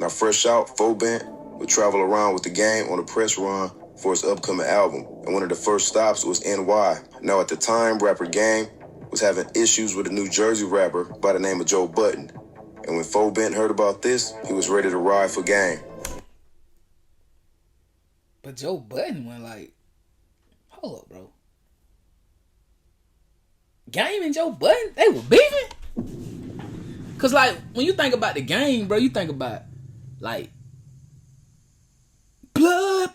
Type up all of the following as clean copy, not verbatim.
Now, fresh out, Bent would travel around with the game on a press run for his upcoming album, and one of the first stops was NY. Now, at the time, rapper Game was having issues with a New Jersey rapper by the name of Joe Budden. And when Bent heard about this, he was ready to ride for Game. But Joe Budden went like, hold up, bro. Game and Joe Budden, they were beefing? Cause like, when you think about the Game, bro, you think about like blood.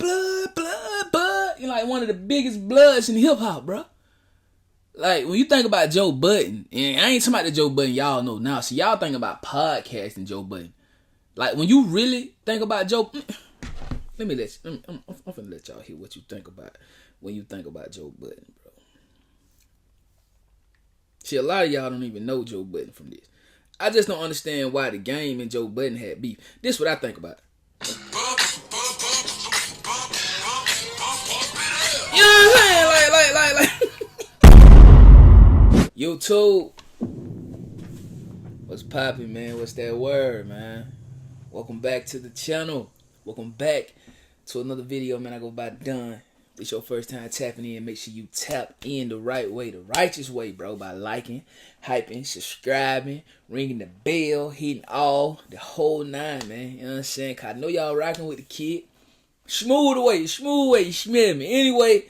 You know, like one of the biggest bloods in hip hop, bro. Like, when you think about Joe Budden, and I ain't talking about the Joe Budden y'all know now. See, y'all think about podcasting Joe Budden. Like, when you really think about Joe... I'm finna let y'all hear what you think about when you think about Joe Budden, bro. See, a lot of y'all don't even know Joe Budden from this. I just don't understand why the Game and Joe Budden had beef. This is what I think about. You know what I'm saying? Like. YouTube, what's poppin', man? What's that word, man? Welcome back to the channel. Welcome back to another video, man. I go by done. If it's your first time tapping in, make sure you tap in the right way, the righteous way, bro, by liking, hyping, subscribing, ringing the bell, hitting all, the whole nine, man. You know what I'm saying? Cause I know y'all rocking with the kid. Smooth away, you smell me. Anyway,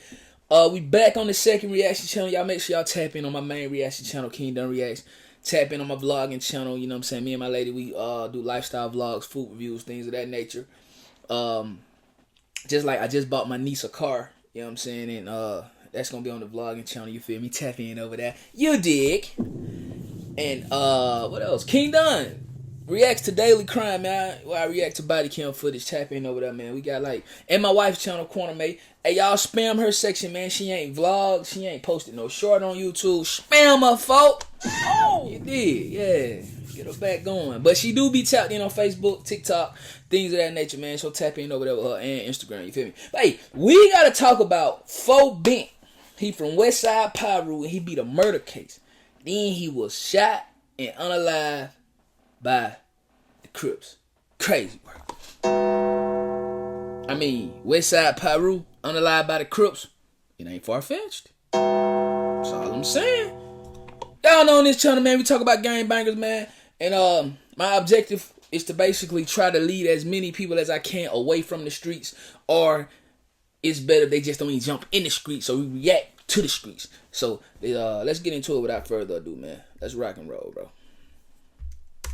we back on the second reaction channel. Y'all make sure y'all tap in on my main reaction channel, King Done Reacts. Tap in on my vlogging channel, you know what I'm saying? Me and my lady, we do lifestyle vlogs, food reviews, things of that nature. Just like I just bought my niece a car, you know what I'm saying? And that's gonna be on the vlogging channel, you feel me? Tap in over there. You dig? And what else? King Done reacts to daily crime, man. Well, I react to body cam footage. Tap in over there, man. We got like, and my wife's channel, Corner May. Hey, y'all spam her section, man. She ain't vlogged. She ain't posted no short on YouTube. Spam her, folk. Oh, you did, yeah. Get her back going. But she do be tapped in on Facebook, TikTok, things of that nature, man. So tap in over there with her and Instagram, you feel me? But hey, we gotta talk about Bent. He from WESTSIDE, PIRU, and he beat a murder case. Then he was shot and unalive by the Crips. Crazy work. I mean, WESTSIDE, PIRU, unalive by the Crips. It ain't far-fetched. That's all I'm saying. Y'all know on this channel, man, we talk about gang bangers, man. And my objective is to basically try to lead as many people as I can away from the streets. Or it's better if they just don't even jump in the streets, so we react to the streets. So let's get into it without further ado, man. Let's rock and roll, bro.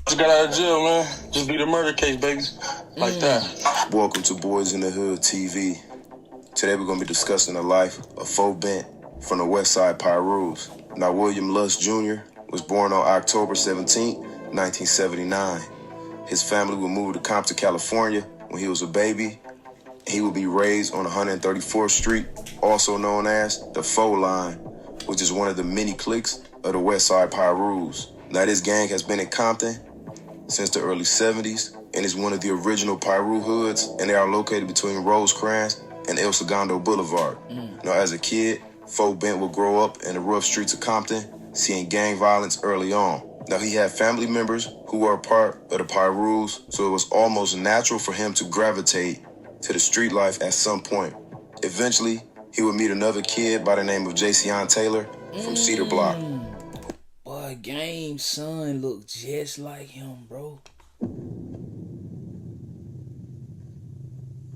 Just got out of jail, man. Just beat a murder case, baby. Like that. Welcome to Boys in the Hood TV. Today we're going to be discussing the life of Bent from the WESTSIDE PIRUs. Now, William Lust Jr. was born on October 17, 1979. His family would move to Compton, California when he was a baby. He would be raised on 134th Street, also known as the Foe Line, which is one of the many cliques of the WESTSIDE PIRUs. Now, this gang has been in Compton since the early 70s and is one of the original PIRU hoods, and they are located between Rosecrans and El Segundo Boulevard. Now, as a kid, Bent would grow up in the rough streets of Compton, seeing gang violence early on. Now, he had family members who were a part of the PIRUs, so it was almost natural for him to gravitate to the street life at some point. Eventually, he would meet another kid by the name of Jason Taylor from Cedar Block. Boy, Game's son look just like him, bro.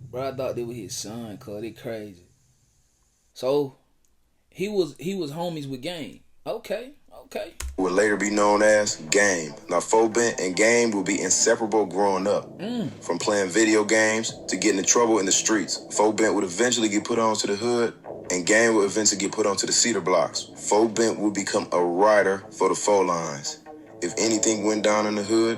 Bro, I thought they were his son, cuz they crazy. So he was homies with Game. Okay. Would later be known as Game. Now, Bent and Game will be inseparable growing up. From playing video games to getting in trouble in the streets. Bent would eventually get put on to the hood, and Game would eventually get put onto the Cedar Blocks. Bent would become a rider for the Foe Lines. If anything went down in the hood,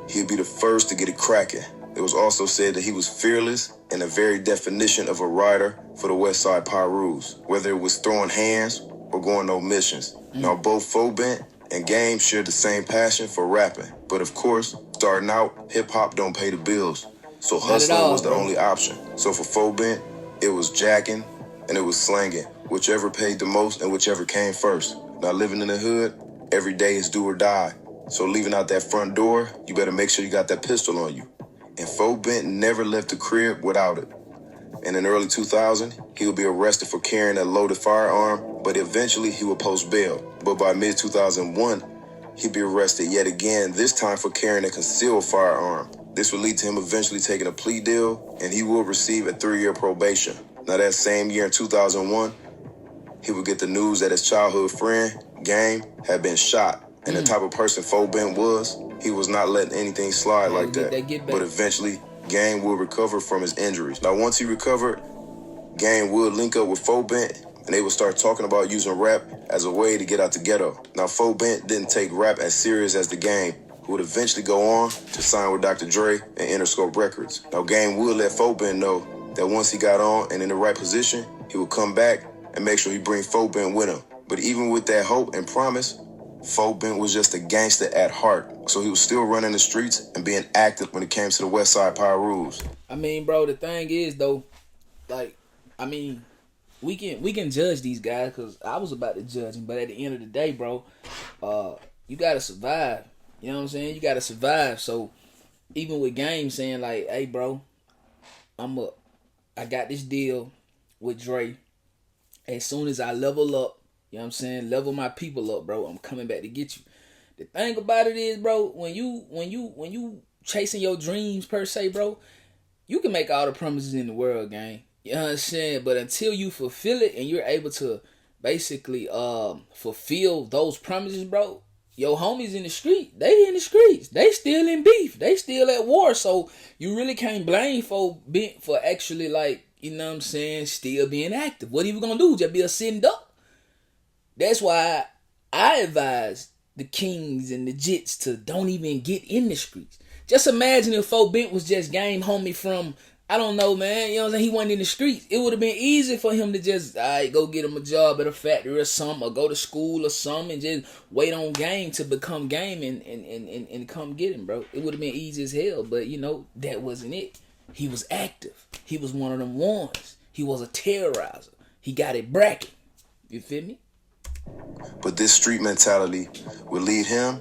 he'd be the first to get it cracking. It was also said that he was fearless and the very definition of a rider for the WESTSIDE PIRUs, whether it was throwing hands or going on missions. Now, both Bent and Game shared the same passion for rapping. But of course, starting out, hip-hop don't pay the bills. So hustling was the only option. So for Bent, it was jacking and it was slanging. Whichever paid the most and whichever came first. Now, living in the hood, every day is do or die. So leaving out that front door, you better make sure you got that pistol on you. and Fo Bent never left the crib without it. And in early 2000, he would be arrested for carrying a loaded firearm, but eventually he would post bail. But by mid-2001, he'd be arrested yet again, this time for carrying a concealed firearm. This would lead to him eventually taking a plea deal, and he will receive a 3-year probation. Now that same year in 2001, he would get the news that his childhood friend, Game, had been shot. And the type of person Fo Bent was, he was not letting anything slide like that. But eventually, Game would recover from his injuries. Now once he recovered, Game would link up with Fo Bent, and they would start talking about using rap as a way to get out the ghetto. Now Fo Bent didn't take rap as serious as the Game, who would eventually go on to sign with Dr. Dre and Interscope Records. Now Game would let Fo Bent know that once he got on and in the right position, he would come back and make sure he bring Fo Bent with him. But even with that hope and promise, Fo Bent was just a gangster at heart. So he was still running the streets and being active when it came to the Westside PIRUs. I mean, bro, the thing is, though, like, I mean, we can judge these guys because I was about to judge them. But at the end of the day, bro, you got to survive. You know what I'm saying? You got to survive. So even with Game saying, like, hey, bro, I got this deal with Dre. As soon as I level up, you know what I'm saying, level my people up, bro, I'm coming back to get you. The thing about it is, bro, when you chasing your dreams per se, bro, you can make all the promises in the world, gang. You know what I'm saying? But until you fulfill it and you're able to basically fulfill those promises, bro, your homies in the street, they in the streets. They still in beef. They still at war. So you really can't blame for actually, like, you know what I'm saying, still being active. What are you gonna do? Just be a sitting duck? That's why I advise the kings and the jits to don't even get in the streets. Just imagine if Fo Bent was just Game homie from, I don't know, man, you know what I'm saying, he wasn't in the streets. It would have been easy for him to just, go get him a job at a factory or something, or go to school or something, and just wait on Game to become Game and come get him, bro. It would have been easy as hell, but, you know, that wasn't it. He was active. He was one of them ones. He was a terrorizer. He got it bracking. You feel me? But this street mentality would lead him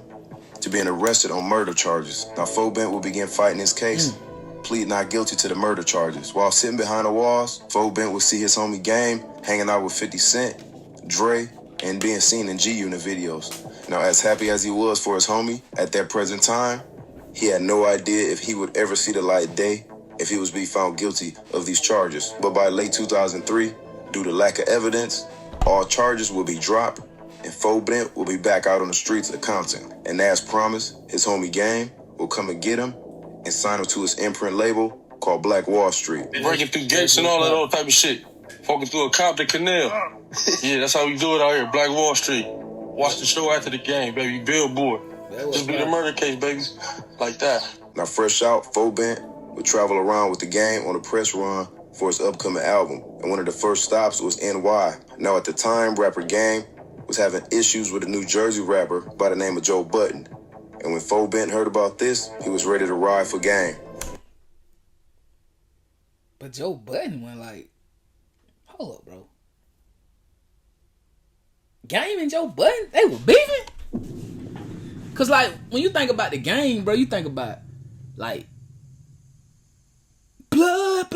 to being arrested on murder charges. Now Fo Bent will begin fighting his case, plead not guilty to the murder charges. While sitting behind the walls, Fo Bent will see his homie Game hanging out with 50 Cent, Dre, and being seen in G-Unit videos. Now as happy as he was for his homie, at that present time, he had no idea if he would ever see the light of day if he was being found guilty of these charges. But by late 2003, due to lack of evidence, all charges will be dropped, and Fo Bent will be back out on the streets of Compton. And as promised, his homie Game will come and get him and sign him to his imprint label called Black Wall Street. Breaking through gates and all that old type of shit. Walking through a Compton canal. Yeah, that's how we do it out here, Black Wall Street. Watch the show after the game, baby. Billboard. Just be the murder case, baby. Like that. Now fresh out, Fo Bent would travel around with the Game on a press run for his upcoming album. And one of the first stops was NY. Now at the time, rapper Game was having issues with a New Jersey rapper by the name of Joe Budden. And when Fo Bent heard about this, he was ready to ride for Game. But Joe Budden went like, hold up, bro. Game and Joe Budden, they were beefing? Cause like, when you think about the Game, bro, you think about like blood.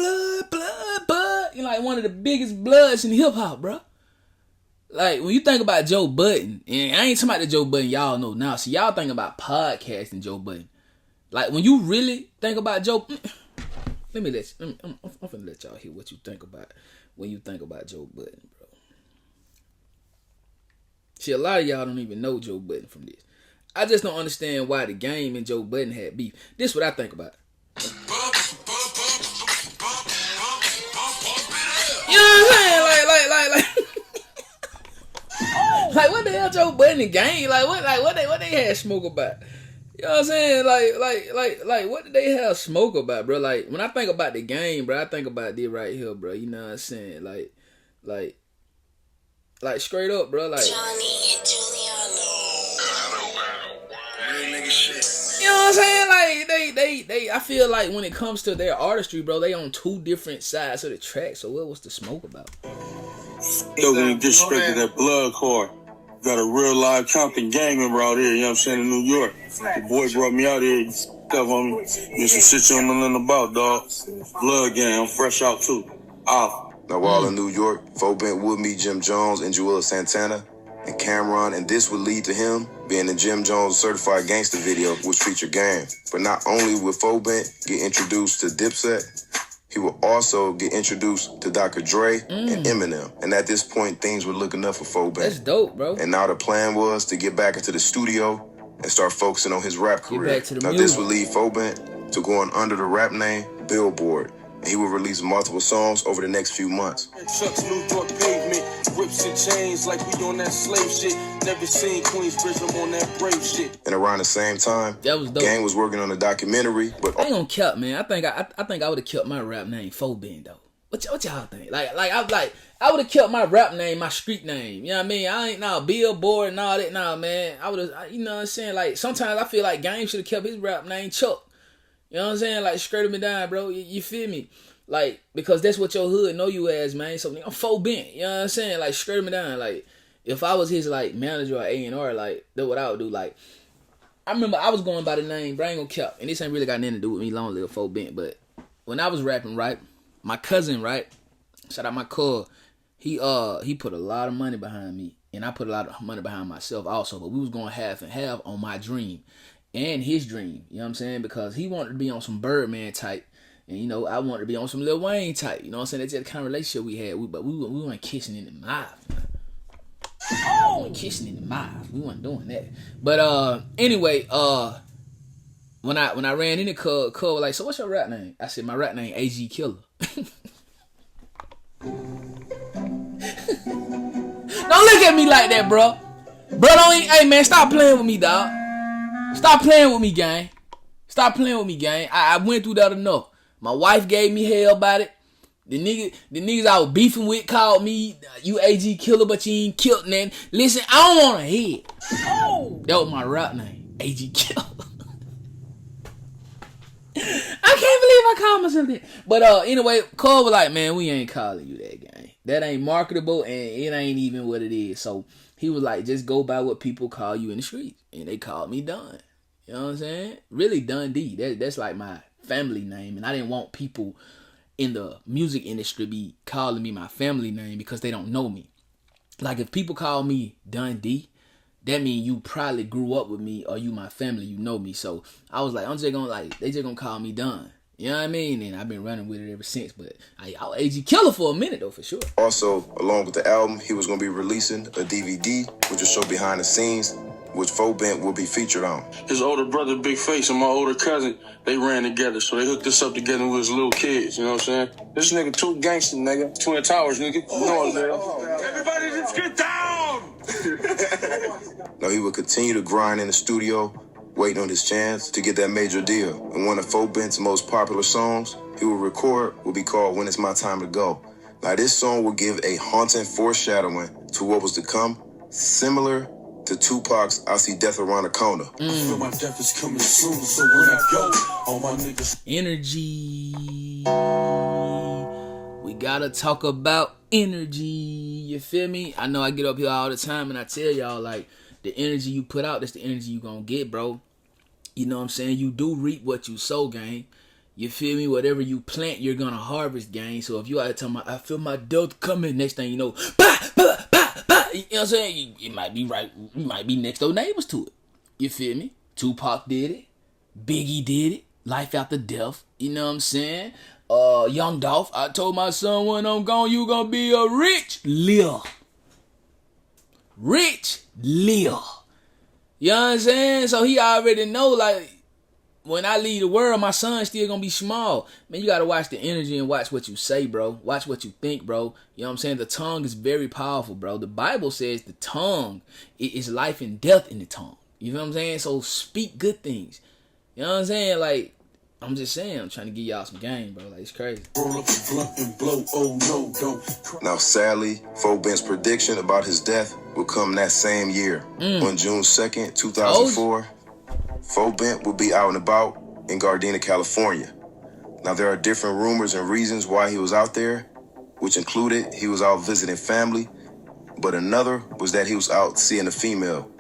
You know, like one of the biggest bloods in hip hop, bro. Like, when you think about Joe Budden, and I ain't talking about the Joe Budden y'all know now. See, y'all think about podcasting Joe Budden. Like, when you really think about Joe, I'm finna let y'all hear what you think about when you think about Joe Budden, bro. See, a lot of y'all don't even know Joe Budden from this. I just don't understand why the Game and Joe Budden had beef. This is what I think about. You know what I'm saying? Like what the hell Joe Budden and Game? Like what they had smoke about? You know what I'm saying? Like what did they have smoke about, bro? Like when I think about the Game, bro, I think about this right here, bro. You know what I'm saying? Like straight up, bro. Like Johnny and Juliano. You know what I'm saying? Like they I feel like when it comes to their artistry, bro, they on two different sides of the track. So what was the smoke about? Yo, when you disrespected that blood core, got a real live Compton gang member out here, you know what I'm saying, in New York. The boy brought me out here, stuff on me. Get some shit you don't know nothing about, dog. Blood gang, I'm fresh out too. Off. Now, while in New York, Fobent would meet Jim Jones and Joella Santana and Cameron, and this would lead to him being in Jim Jones' Certified Gangster video, which featured Game. But not only would Fobent get introduced to Dipset, he would also get introduced to Dr. Dre and Eminem. And at this point, things were looking up for Fobent. That's dope, bro. And now the plan was to get back into the studio and start focusing on his rap career. Now, music. this would lead Fobent to going under the rap name Billboard. And he would release multiple songs over the next few months. Chuck's New York pavement, whips and chains like we on that slave shit. Never seen Queensbridge, I'm on that brave shit. And around the same time, that was dope. Gang was working on a documentary, but I ain't gonna kept, man. I think I would have kept my rap name Fobent though. What y'all think? I would have kept my rap name, my street name. You know what I mean? I ain't Billboard and all that. Nah, man. I would have. You know what I'm saying? Like sometimes I feel like Gang should have kept his rap name Chuck. You know what I'm saying? Like, straight me down, bro. You feel me? Like, because that's what your hood know you as, man. So, I'm Fobent. You know what I'm saying? Like, straight me down. Like, if I was his, like, manager or A&R, like, that's what I would do. Like, I remember I was going by the name, but I ain't gonna cap. And this ain't really got nothing to do with me, long live Fobent. But when I was rapping, right, my cousin, right, shout out my cuz, he put a lot of money behind me. And I put a lot of money behind myself also. But we was going half and half on my dream. And his dream, you know what I'm saying? Because he wanted to be on some Birdman type. And, you know, I wanted to be on some Lil Wayne type. You know what I'm saying? That's the kind of relationship we had. But we weren't kissing in the mouth. Oh! We weren't kissing in the mouth. We weren't doing that. But, anyway, when I ran into Cub was like, so what's your rap name? I said, my rap name, AG Killer. Don't look at me like that, bro. Hey, man, stop playing with me, dog. Stop playing with me, gang. Stop playing with me, gang. I went through that enough. My wife gave me hell about it. The niggas I was beefing with called me, you AG Killer, but you ain't killed nothing. Listen, I don't want to hear it. Oh, that was my rap name, AG Killer. I can't believe I called myself that. But anyway, Cole was like, man, we ain't calling you that, gang. That ain't marketable, and it ain't even what it is. So he was like, just go by what people call you in the streets. And they called me Don. You know what I'm saying? Really Dundee. That's like my family name. And I didn't want people in the music industry be calling me my family name because they don't know me. Like if people call me Dundee, that means you probably grew up with me or you my family, you know me. So I was like, they just gonna call me Don. You know what I mean? And I've been running with it ever since. But I was AG Killer for a minute though, for sure. Also, along with the album, he was gonna be releasing a DVD, which will show behind the scenes, which Fobent will be featured on. His older brother, Big Face, and my older cousin, they ran together. So they hooked us up together with his little kids, you know what I'm saying? This nigga too gangster, nigga. Twin Towers, nigga. You know what I'm saying? Everybody just get down! Now, he would continue to grind in the studio, waiting on his chance to get that major deal. And one of Fobent's most popular songs he will record will be called When It's My Time to Go. Now, this song will give a haunting foreshadowing to what was to come, similar to Tupac's I See Death Around the Corner. I feel my death is coming soon, so when I go, all my niggas... Energy. We gotta talk about energy. You feel me? I know I get up here all the time and I tell y'all, like, the energy you put out, that's the energy you gonna get, bro. You know what I'm saying? You do reap what you sow, gang. You feel me? Whatever you plant, you're gonna harvest, gang. So if you out talking about, I feel my death coming, next thing you know, bah, bah, bah, bah. You know what I'm saying? You might be right. You might be next door neighbors to it. You feel me? Tupac did it. Biggie did it. Life After Death. You know what I'm saying? Young Dolph, I told my son when I'm gone, you gonna be a rich Lil. Rich Lil. You know what I'm saying? So he already know, like, when I leave the world, my son's still gonna be small. Man, you gotta watch the energy and watch what you say, bro. Watch what you think, bro. You know what I'm saying? The tongue is very powerful, bro. The Bible says the tongue is life and death in the tongue. You know what I'm saying? So speak good things. You know what I'm saying? Like, I'm just saying, I'm trying to give y'all some game, bro. Like, it's crazy. Roll up a blunt and blow, oh no, don't. Now, sadly, Fobent's prediction about his death will come that same year. On June 2nd, 2004, Fobent will be out and about in Gardena, California. Now, there are different rumors and reasons why he was out there, which included he was out visiting family, but another was that he was out seeing a female.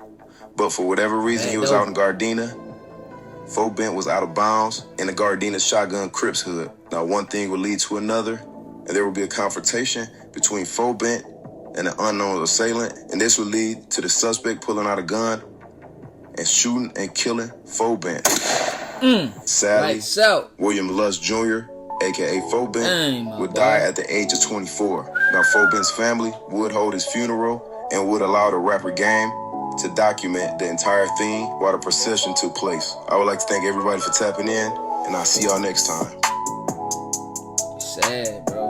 But for whatever reason, he was out in Gardena. Bent was out of bounds in the Gardena shotgun Crips hood. Now, one thing would lead to another, and there would be a confrontation between Bent and an unknown assailant, and this would lead to the suspect pulling out a gun and shooting and killing Bent. Sadly, William Lust Jr., aka Bent, would die at the age of 24. Now, Bent's family would hold his funeral and would allow the rapper Game to document the entire thing while the procession took place. I would like to thank everybody for tapping in, and I'll see y'all next time. Sad, bro.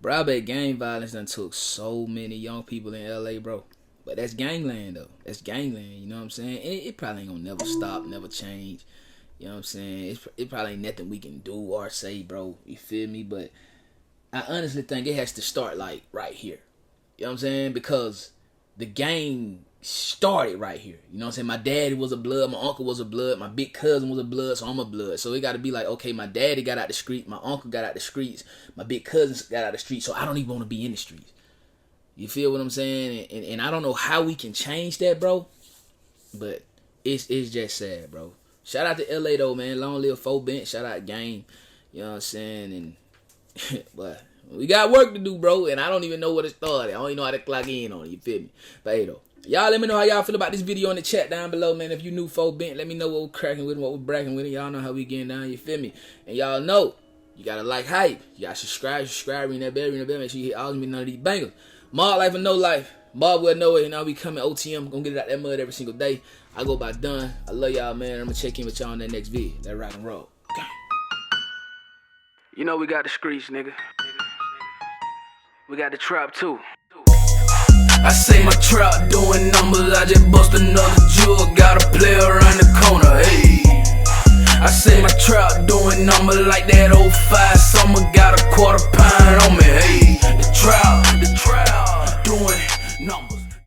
Bro, I bet gang violence done took so many young people in LA, bro. But that's gangland, though. That's gangland, you know what I'm saying? It probably ain't gonna never stop, never change. You know what I'm saying? It probably ain't nothing we can do or say, bro. You feel me? But I honestly think it has to start, like, right here. You know what I'm saying? Because the gang started right here. You know what I'm saying? My daddy was a blood. My uncle was a blood. My big cousin was a blood, so I'm a blood. So it got to be like, okay, my daddy got out the street. My uncle got out the streets. My big cousins got out the streets. So I don't even want to be in the streets. You feel what I'm saying? And I don't know how we can change that, bro. But it's just sad, bro. Shout out to LA though, man. Long live Bent. Shout out Game. You know what I'm saying? And but we got work to do, bro. And I don't even know where to start. I don't even know how to clock in on it. You feel me? But hey though, y'all let me know how y'all feel about this video in the chat down below, man. If you new Bent, let me know what we're cracking with, what we're bracking with it. Y'all know how we getting down. You feel me? And y'all know you gotta like hype. You gotta subscribe, ring that bell. Make sure you hit all of me none of these bangers. Mob life or no life. Mob will know it, and I'll be coming OTM. Gonna get it out that mud every single day. I go by done. I love y'all, man. I'm gonna check in with y'all on that next video. That rock and roll. Okay. You know we got the streets, nigga. We got the trap too. I say my trap doing numbers. I just bust another jewel. Got a player around the corner. Hey. I say my trap doing numbers like that 05 summer. Got a quarter pound on me. Hey.